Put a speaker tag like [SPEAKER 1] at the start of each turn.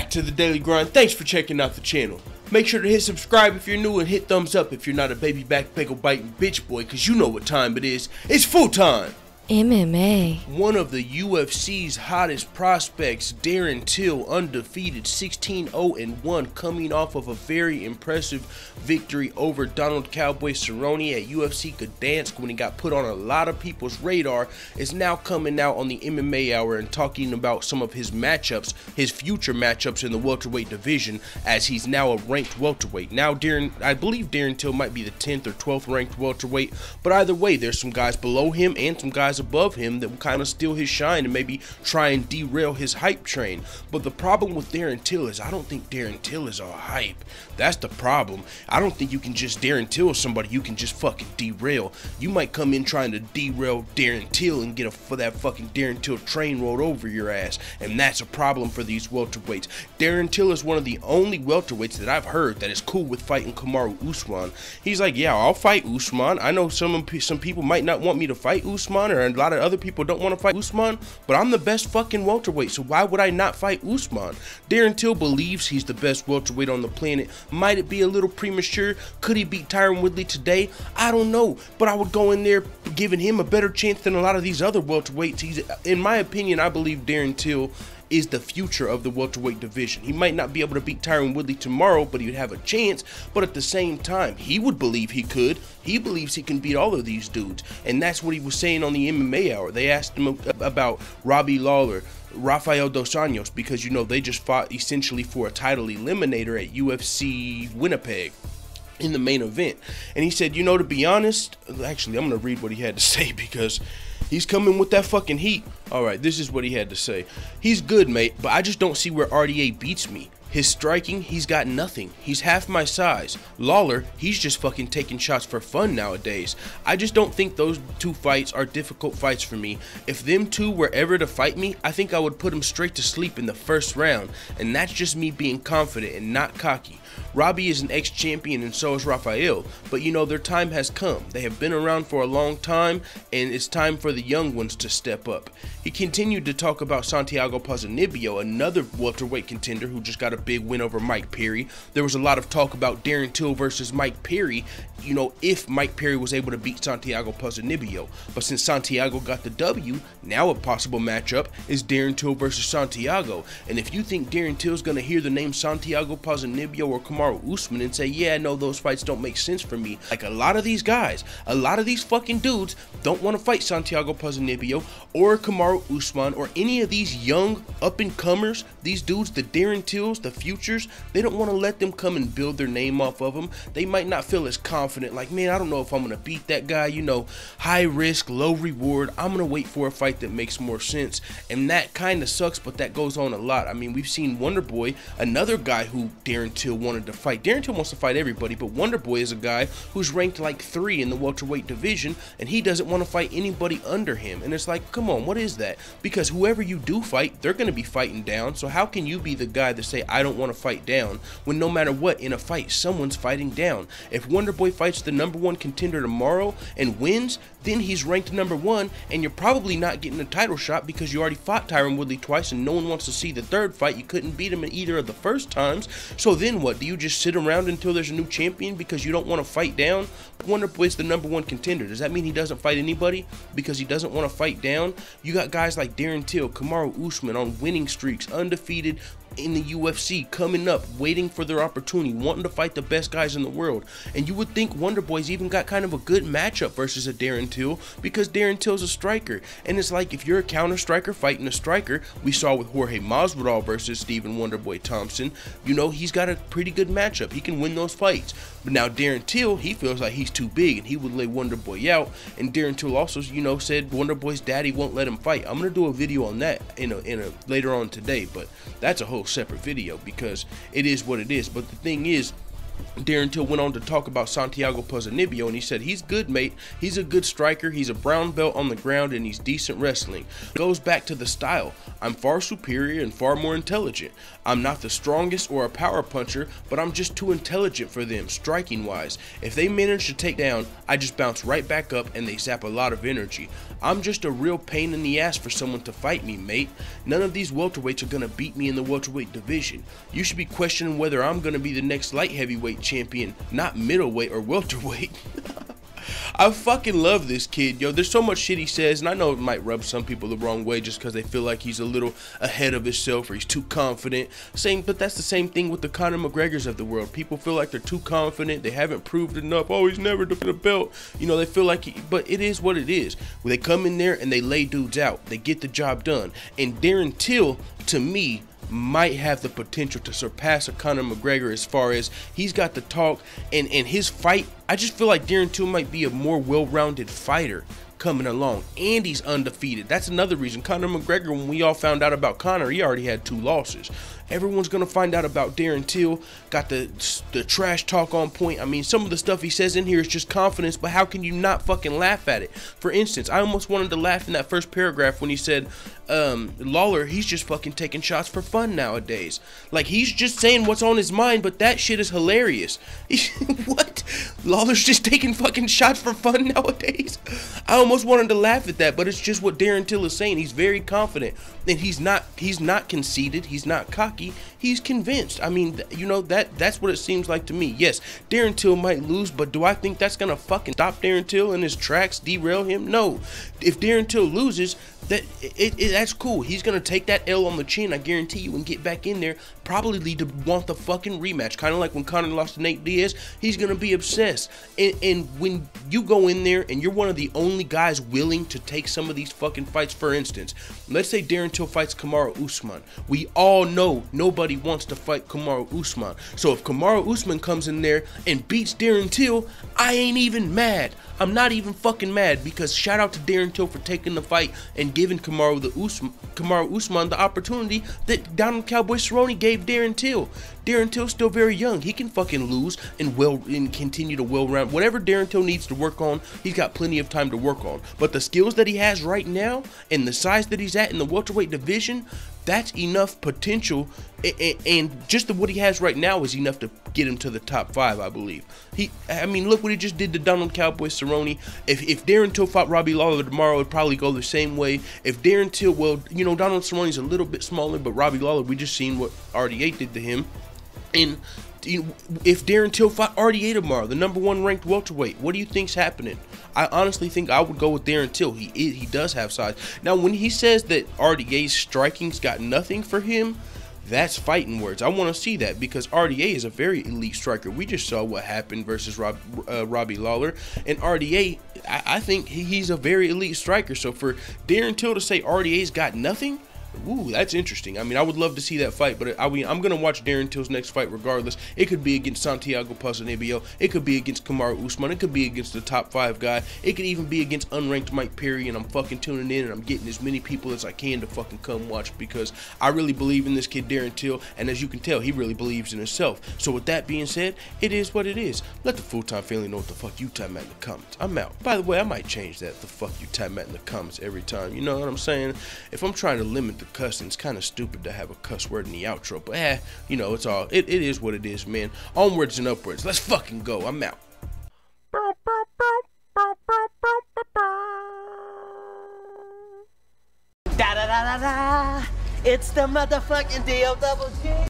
[SPEAKER 1] back to the Daily Grind. Thanks for checking out the channel. Make sure to hit subscribe if you're new and hit thumbs up if you're not a baby back pickle biting bitch boy, cause you know what time it is. It's full time.
[SPEAKER 2] MMA.
[SPEAKER 1] One of the UFC's hottest prospects, Darren Till, undefeated 16-0-1, coming off of a very impressive victory over Donald Cowboy Cerrone at UFC Gdansk when he got put on a lot of people's radar, is now coming out on the MMA Hour and talking about some of his matchups, his future matchups in the welterweight division, as he's now a ranked welterweight. Now I believe Darren Till might be the 10th or 12th ranked welterweight, but either way, there's some guys below him and some guys above him that will kind of steal his shine and maybe try and derail his hype train. But the problem with Darren Till is I don't think Darren Till is all hype. That's the problem. I don't think you can just Darren Till somebody you can just fucking derail. You might come in trying to derail Darren Till and get that fucking Darren Till train rolled over your ass, and that's a problem for these welterweights. Darren Till is one of the only welterweights that I've heard that is cool with fighting Kamaru Usman. He's like, yeah, I'll fight Usman. I know some people might not want me to fight Usman, or a lot of other people don't want to fight Usman, but I'm the best fucking welterweight, so why would I not fight Usman? Darren Till believes he's the best welterweight on the planet. Might it be a little premature? Could he beat Tyron Woodley today? I don't know, but I would go in there giving him a better chance than a lot of these other welterweights. In my opinion, I believe Darren Till is the future of the welterweight division. He might not be able to beat Tyron Woodley tomorrow, but he would have a chance. But at the same time, he would believe he could. He believes he can beat all of these dudes, and that's what he was saying on the MMA Hour. They asked him about Robbie, Lawler, Rafael dos Anjos, because you know they just fought essentially for a title eliminator at UFC Winnipeg in the main event, and he said, you know, to be honest, actually I'm gonna read what he had to say because he's coming with that fucking heat. Alright, this is what he had to say. He's good, mate, but I just don't see where RDA beats me. His striking, he's got nothing. He's half my size. Lawler, he's just fucking taking shots for fun nowadays. I just don't think those two fights are difficult fights for me. If them two were ever to fight me, I think I would put them straight to sleep in the first round, and that's just me being confident and not cocky. Robbie is an ex-champion and so is Rafael, but you know, their time has come. They have been around for a long time, and it's time for the young ones to step up. He continued to talk about Santiago Pozinibbio, another welterweight contender who just got a big win over Mike Perry. There was a lot of talk about Darren Till versus Mike Perry, you know, if Mike Perry was able to beat Santiago Pozinibbio. But since Santiago got the W, now a possible matchup is Darren Till versus Santiago. And if you think Darren Till's gonna hear the name Santiago Pozinibbio or Kamaru Usman and say, yeah, no, those fights don't make sense for me, like a lot of these guys, a lot of these fucking dudes don't want to fight Santiago Pozinibbio or Kamaru Usman or any of these young up-and-comers, these dudes, the Darren Tills, the futures. They don't want to let them come and build their name off of them. They might not feel as confident, like, man, I don't know if I'm going to beat that guy, you know, high risk, low reward. I'm going to wait for a fight that makes more sense, and that kind of sucks, but that goes on a lot. I mean, we've seen Wonderboy, another guy who Darren Till wanted to fight. Darren Till wants to fight everybody, but Wonderboy is a guy who's ranked like 3 in the welterweight division, and he doesn't want to fight anybody under him. And it's like, come on, what is that? Because whoever you do fight, they're going to be fighting down. So how can you be the guy that say, I don't want to fight down, when no matter what, in a fight, someone's fighting down? If Wonderboy fights the #1 contender tomorrow and wins, then he's ranked #1, and you're probably not getting a title shot because you already fought Tyron Woodley twice, and no one wants to see the third fight. You couldn't beat him in either of the first times. So then what? Do you just sit around until there's a new champion because you don't want to fight down? Wonderboy's the #1 contender. Does that mean he doesn't fight anybody because he doesn't want to fight down? You got guys like Darren Till, Kamaru Usman on winning streaks, undefeated in the UFC, coming up, waiting for their opportunity, wanting to fight the best guys in the world. And you would think Wonderboy's even got kind of a good matchup versus a Darren Till, because Darren Till's a striker. And it's like, if you're a counter striker fighting a striker, we saw with Jorge Masvidal versus Stephen Wonderboy Thompson, you know, he's got a pretty good matchup. He can win those fights. But now Darren Till, he feels like he's too big and he would lay Wonderboy out. And Darren Till also, you know, said Wonderboy's daddy won't let him fight. I'm gonna do a video on that later on today, but that's a whole separate video because it is what it is. But the thing is, Darren Till went on to talk about Santiago Pozinibbio, and he said, he's good, mate. He's a good striker. He's a brown belt on the ground, and he's decent wrestling. Goes back to the style. I'm far superior and far more intelligent. I'm not the strongest or a power puncher, but I'm just too intelligent for them, striking-wise. If they manage to take down, I just bounce right back up, and they zap a lot of energy. I'm just a real pain in the ass for someone to fight me, mate. None of these welterweights are going to beat me in the welterweight division. You should be questioning whether I'm going to be the next light heavyweight champion, not middleweight or welterweight. I fucking love this kid, yo. There's so much shit he says, and I know it might rub some people the wrong way just because they feel like he's a little ahead of himself or he's too confident. But that's the same thing with the Conor McGregors of the world. People feel like they're too confident, they haven't proved enough. Oh, he's never defended a belt. You know, they feel like but it is what it is. When they come in there and they lay dudes out, they get the job done. And Darren Till, to me, might have the potential to surpass a Conor McGregor as far as he's got the talk and his fight. I just feel like Darren Till might be a more well-rounded fighter coming along, and he's undefeated. That's another reason. Conor McGregor, when we all found out about Conor, he already had 2 losses. Everyone's gonna find out about Darren Till. Got the trash talk on point. I mean, some of the stuff he says in here is just confidence, but how can you not fucking laugh at it? For instance, I almost wanted to laugh in that first paragraph when he said, Lawler, he's just fucking taking shots for fun nowadays. Like, he's just saying what's on his mind, but that shit is hilarious. What? Lawler's just taking fucking shots for fun nowadays? I almost wanted to laugh at that, but it's just what Darren Till is saying. He's very confident, and he's not conceited, he's not cocky, he's convinced. I mean, you know, that's what it seems like to me. Yes, Darren Till might lose, but do I think that's gonna fucking stop Darren Till in his tracks, derail him? No. If Darren Till loses, that's cool. He's gonna take that L on the chin, I guarantee you, and get back in there, probably to want the fucking rematch. Kind of like when Conor lost to Nate Diaz, he's gonna be obsessed. And when you go in there and you're one of the only guys willing to take some of these fucking fights, for instance, let's say Darren Till fights Kamaru Usman. We all know nobody wants to fight Kamaru Usman. So if Kamaru Usman comes in there and beats Darren Till, I ain't even mad. I'm not even fucking mad, because shout out to Darren Till for taking the fight and giving Kamaru Usman the opportunity that Donald Cowboy Cerrone gave Darren Till. Darren Till's still very young. He can fucking lose and continue to well-round. Whatever Darren Till needs to work on, he's got plenty of time to work on. But the skills that he has right now and the size that he's at in the welterweight division, that's enough potential, and just what he has right now is enough to get him to the top 5, I believe. I mean, look what he just did to Donald Cowboy Cerrone. If Darren Till fought Robbie Lawler tomorrow, it'd probably go the same way. If Darren Till, well, you know, Donald Cerrone's a little bit smaller, but Robbie Lawler, we just seen what RDA did to him. And if Darren Till fought RDA tomorrow, the #1 ranked welterweight, what do you think's happening? I honestly think I would go with Darren Till. He does have size. Now, when he says that RDA's striking's got nothing for him, that's fighting words. I want to see that, because RDA is a very elite striker. We just saw what happened versus Robbie Lawler, and RDA, I think he's a very elite striker. So for Darren Till to say RDA's got nothing, ooh, that's interesting. I mean, I would love to see that fight, but I'm going to watch Darren Till's next fight regardless. It could be against Santiago Pozinibbio. It could be against Kamaru Usman. It could be against the top 5 guy. It could even be against unranked Mike Perry, and I'm fucking tuning in, and I'm getting as many people as I can to fucking come watch, because I really believe in this kid Darren Till, and as you can tell, he really believes in himself. So with that being said, it is what it is. Let the full-time family know what the fuck you time at in the comments. I'm out. By the way, I might change that, the fuck you time at in the comments every time. You know what I'm saying? If I'm trying to limit the cussing, it's kind of stupid to have a cuss word in the outro, but you know, it is what it is, man. Onwards and upwards. Let's fucking go. I'm out.
[SPEAKER 2] Da da da da da. It's the motherfucking DOG.